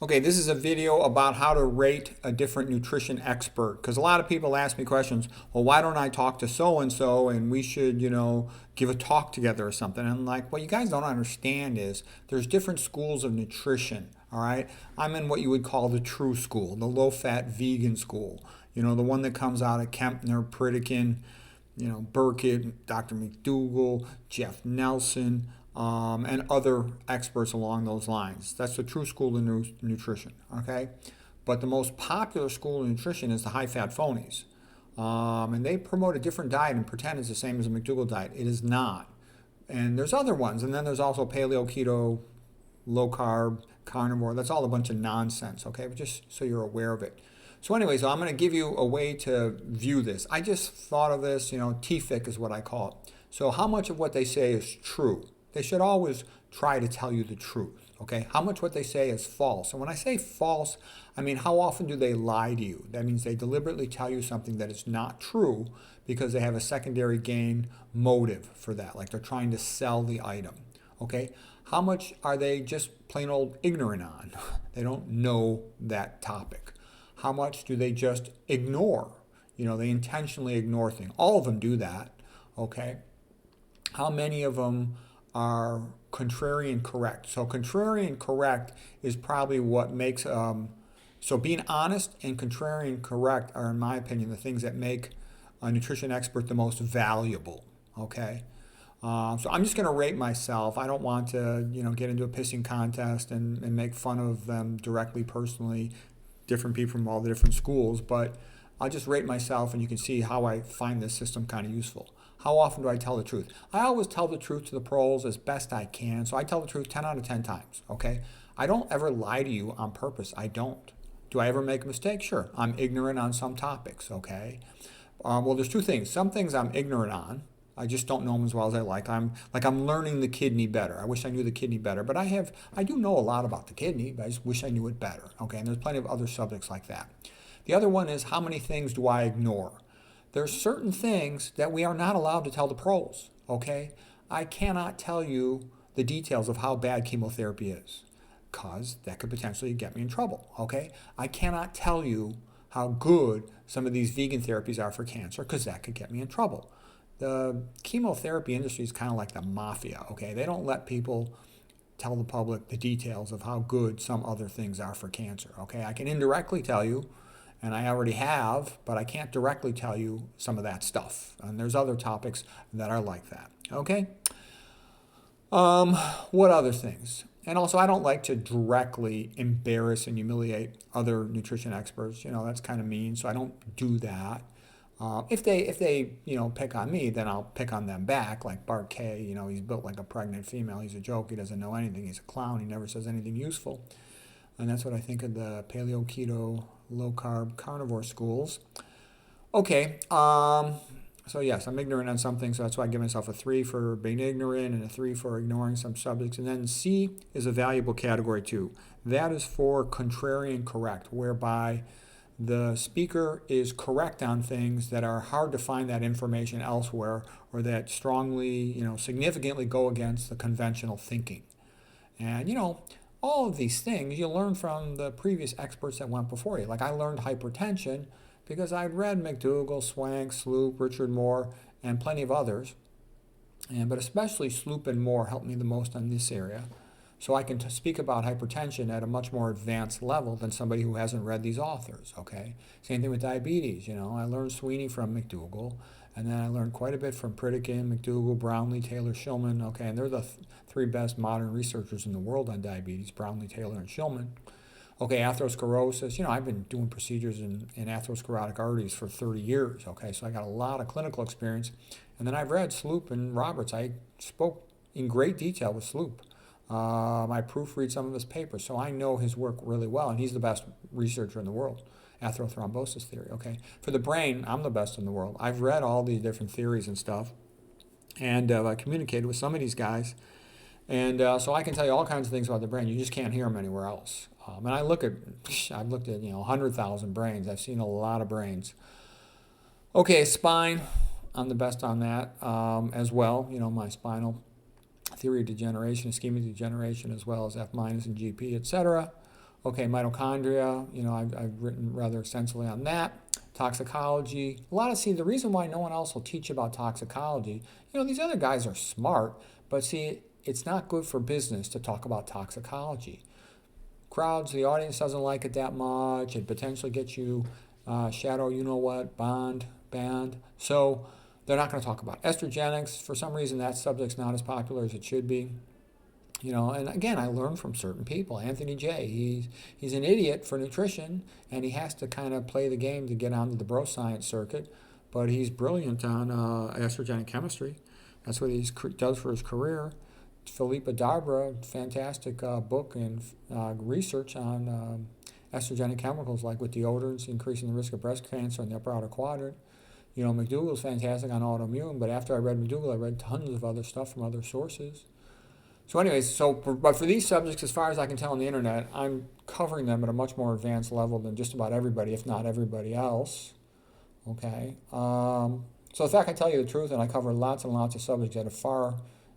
Okay, this is a video about how to rate a different nutrition expert. Because a lot of people ask me questions, well, why don't I talk to so-and-so and we should, give a talk together or something. And I'm like, what you guys don't understand is there's different schools of nutrition, all right? I'm in what you would call the true school, the low-fat vegan school. The one that comes out of Kempner, Pritikin, Burkitt, Dr. McDougall, Jeff Nelson, and other experts along those lines. That's the true school of nutrition, okay? But the most popular school of nutrition is the high-fat phonies. And they promote a different diet and pretend it's the same as a McDougall diet. It is not. And there's other ones. And then there's also paleo, keto, low carb, carnivore. That's all a bunch of nonsense, okay? But just so you're aware of it. So anyway, I'm going to give you a way to view this. I just thought of this, TFIC is what I call it. So how much of what they say is true? They should always try to tell you the truth, okay? How much what they say is false? And when I say false, I mean how often do they lie to you? That means they deliberately tell you something that is not true because they have a secondary gain motive for that, like they're trying to sell the item, okay? How much are they just plain old ignorant on? They don't know that topic. How much do they just ignore? They intentionally ignore things. All of them do that, okay? How many of them are contrarian correct? So contrarian correct is probably what makes, so being honest and contrarian correct are, in my opinion, the things that make a nutrition expert the most valuable, okay? So I'm just going to rate myself. I don't want to, get into a pissing contest and make fun of them directly, personally, different people from all the different schools, but I'll just rate myself and you can see how I find this system kind of useful. How often do I tell the truth? I always tell the truth to the pros as best I can, so I tell the truth 10 out of 10 times, okay? I don't ever lie to you on purpose. I don't. Do I ever make a mistake? Sure. I'm ignorant on some topics, okay? Well, there's two things. Some things I'm ignorant on. I just don't know them as well as I like. I'm learning the kidney better. I wish I knew the kidney better, but I do know a lot about the kidney, but I just wish I knew it better. Okay, and there's plenty of other subjects like that. The other one is how many things do I ignore? There's certain things that we are not allowed to tell the pros. Okay, I cannot tell you the details of how bad chemotherapy is, because that could potentially get me in trouble. Okay, I cannot tell you how good some of these vegan therapies are for cancer, because that could get me in trouble. The chemotherapy industry is kind of like the mafia, okay? They don't let people tell the public the details of how good some other things are for cancer, okay? I can indirectly tell you, and I already have, but I can't directly tell you some of that stuff. And there's other topics that are like that, okay? What other things? And also, I don't like to directly embarrass and humiliate other nutrition experts. That's kind of mean, so I don't do that. If they pick on me, then I'll pick on them back. Like Bart K, he's built like a pregnant female. He's a joke. He doesn't know anything. He's a clown. He never says anything useful. And that's what I think of the paleo, keto, low carb, carnivore schools. Okay. So yes, I'm ignorant on some things, so that's why I give myself a 3 for being ignorant and a 3 for ignoring some subjects. And then C is a valuable category too. That is for contrarian correct, whereby the speaker is correct on things that are hard to find that information elsewhere, or that strongly, significantly go against the conventional thinking. And, all of these things you learn from the previous experts that went before you. Like I learned hypertension because I'd read McDougall, Swank, Sloop, Richard Moore, and plenty of others. But especially Sloop and Moore helped me the most on this area. So I can speak about hypertension at a much more advanced level than somebody who hasn't read these authors, okay? Same thing with diabetes, I learned Sweeney from McDougall, and then I learned quite a bit from Pritikin, McDougall, Brownlee, Taylor, Shulman, okay? And they're the 3 best modern researchers in the world on diabetes, Brownlee, Taylor, and Shulman. Okay, atherosclerosis, I've been doing procedures in atherosclerotic arteries for 30 years, okay? So I got a lot of clinical experience. And then I've read Sloop and Roberts. I spoke in great detail with Sloop. I proofread some of his papers, so I know his work really well, and he's the best researcher in the world. Atherothrombosis theory, okay? For the brain, I'm the best in the world. I've read all these different theories and stuff, and I communicated with some of these guys, and so I can tell you all kinds of things about the brain. You just can't hear them anywhere else. And I've looked at 100,000 brains. I've seen a lot of brains. Okay, spine, I'm the best on that as well. My spinal theory of degeneration, ischemic degeneration, as well as F- and GP, etc. Okay, mitochondria, I've written rather extensively on that. Toxicology. See, the reason why no one else will teach you about toxicology, these other guys are smart, but see, it's not good for business to talk about toxicology. Crowds, the audience doesn't like it that much. It potentially gets you shadow, banned. So they're not going to talk about it. Estrogenics. For some reason, that subject's not as popular as it should be. And again, I learned from certain people. Anthony J. He's an idiot for nutrition, and he has to kind of play the game to get onto the bro science circuit. But he's brilliant on estrogenic chemistry. That's what he does for his career. Philippa Darbra, fantastic book and research on estrogenic chemicals, like with deodorants, increasing the risk of breast cancer in the upper outer quadrant. McDougall's fantastic on autoimmune, but after I read McDougall, I read tons of other stuff from other sources. So anyways, but for these subjects, as far as I can tell on the internet, I'm covering them at a much more advanced level than just about everybody, if not everybody else. Okay. So if I can tell you the truth, and I cover lots and lots of subjects at a far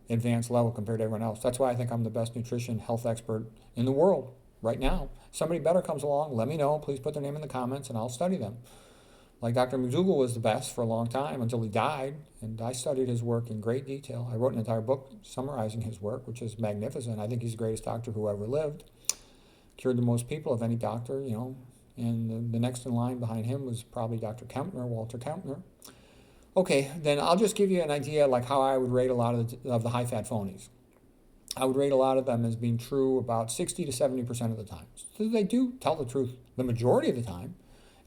advanced level compared to everyone else. That's why I think I'm the best nutrition health expert in the world right now. Somebody better comes along, let me know. Please put their name in the comments, and I'll study them. Like Dr. McDougall was the best for a long time until he died, and I studied his work in great detail. I wrote an entire book summarizing his work, which is magnificent. I think he's the greatest doctor who ever lived. Cured the most people of any doctor, and the next in line behind him was probably Dr. Kempner, Walter Kempner. Okay, then I'll just give you an idea like how I would rate a lot of the high-fat phonies. I would rate a lot of them as being true about 60 to 70% of the time. So they do tell the truth the majority of the time,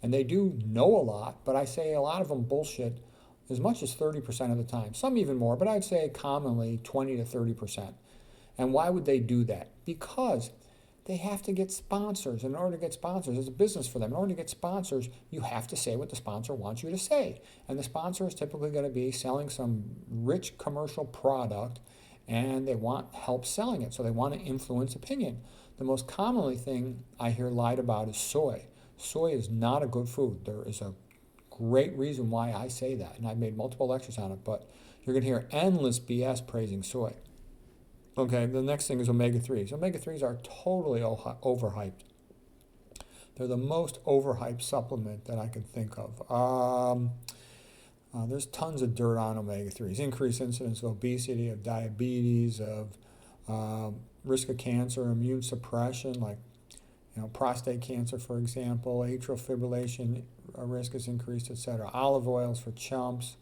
and they do know a lot, but I say a lot of them bullshit as much as 30% of the time. Some even more, but I'd say commonly 20 to 30%. And why would they do that? Because they have to get sponsors. In order to get sponsors, it's a business for them. In order to get sponsors, you have to say what the sponsor wants you to say. And the sponsor is typically going to be selling some rich commercial product, and they want help selling it. So they want to influence opinion. The most commonly thing I hear lied about is soy. Soy is not a good food. There is a great reason why I say that, and I've made multiple lectures on it, but you're going to hear endless BS praising soy. Okay, the next thing is omega-3s. Omega-3s are totally overhyped. They're the most overhyped supplement that I can think of. There's tons of dirt on omega-3s. Increased incidence of obesity, of diabetes, of risk of cancer, immune suppression, like prostate cancer, for example, atrial fibrillation risk is increased, etc. Olive oils for chumps.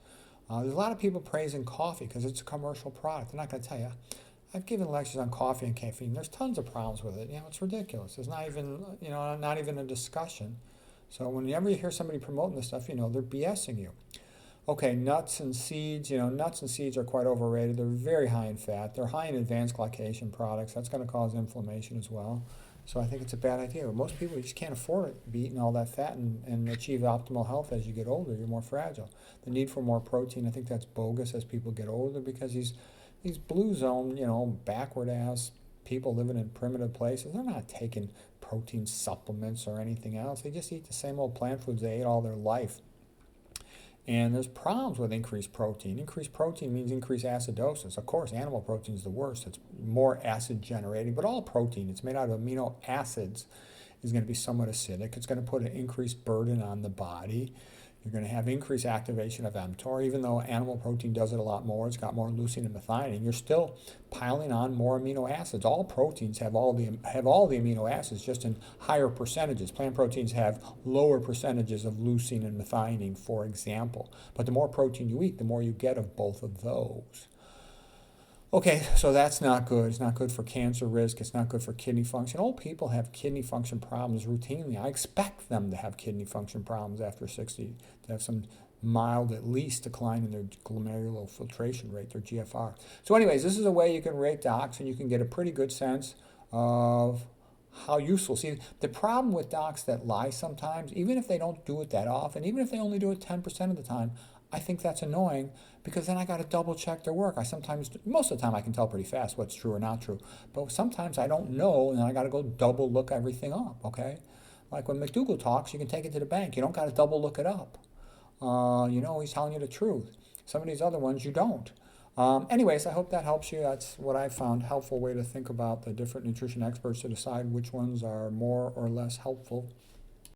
There's a lot of people praising coffee because it's a commercial product. They're not going to tell you. I've given lectures on coffee and caffeine. There's tons of problems with it. It's ridiculous. There's not even, not even a discussion. So whenever you hear somebody promoting this stuff, they're BSing you. Okay, nuts and seeds. Nuts and seeds are quite overrated. They're very high in fat. They're high in advanced glycation products. That's going to cause inflammation as well. So I think it's a bad idea. Most people just can't afford it, be eating all that fat and achieve optimal health as you get older. You're more fragile. The need for more protein, I think that's bogus as people get older because these blue zone, backward ass people living in primitive places, they're not taking protein supplements or anything else. They just eat the same old plant foods they ate all their life. And there's problems with increased protein. Increased protein means increased acidosis. Of course, animal protein is the worst. It's more acid generating, but all protein, it's made out of amino acids, is going to be somewhat acidic. It's going to put an increased burden on the body. You're going to have increased activation of mTOR. Even though animal protein does it a lot more, it's got more leucine and methionine, you're still piling on more amino acids. All proteins have all the amino acids, just in higher percentages. Plant proteins have lower percentages of leucine and methionine, for example. But the more protein you eat, the more you get of both of those. Okay, so that's not good. It's not good for cancer risk. It's not good for kidney function. Old people have kidney function problems routinely. I expect them to have kidney function problems after 60, to have some mild, at least, decline in their glomerular filtration rate, their GFR. So anyways, this is a way you can rate docs, and you can get a pretty good sense of how useful. See, the problem with docs that lie sometimes, even if they don't do it that often, even if they only do it 10% of the time, I think that's annoying because then I got to double check their work. Most of the time I can tell pretty fast what's true or not true, but sometimes I don't know and I got to go double look everything up, okay? Like when McDougall talks, you can take it to the bank. You don't got to double look it up. He's telling you the truth. Some of these other ones you don't. Anyways, I hope that helps you. That's what I found helpful way to think about the different nutrition experts to decide which ones are more or less helpful.